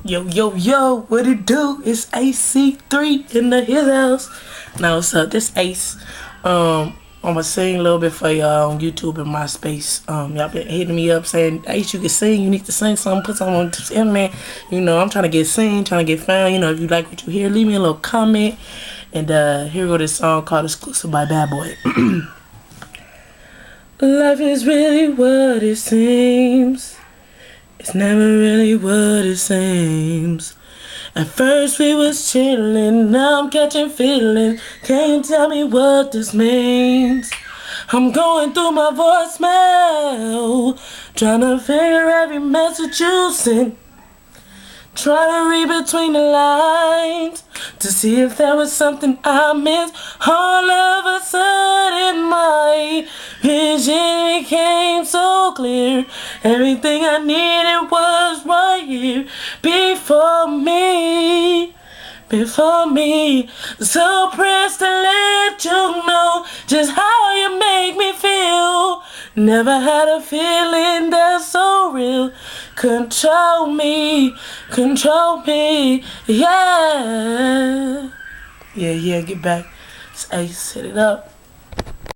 Yo, yo, yo, what it do? It's AC3 in the his house. Now, what's up? This Ace. I'm gonna sing a little bit for y'all on YouTube and MySpace. Y'all been hitting me up saying, Ace, you can sing, you need to sing something, put something on the internet. You know, I'm trying to get seen, trying to get found. You know, if you like what you hear, leave me a little comment. And here go this song called Exclusive by Bad Boy. Life is really what it seems. It's never really what it seems. At first we was chillin', now I'm catching feelings. Can you tell me what this means? I'm going through my voicemail, trying to figure every message you sent. Trying to read between the lines to see if there was something I missed. All of a sudden my vision became so clear. Everything I needed was right here before me. Before me, so pressed to let you know just how you make me feel. Never had a feeling that's so real. Control me, yeah. Yeah, get back. Hey, set it up.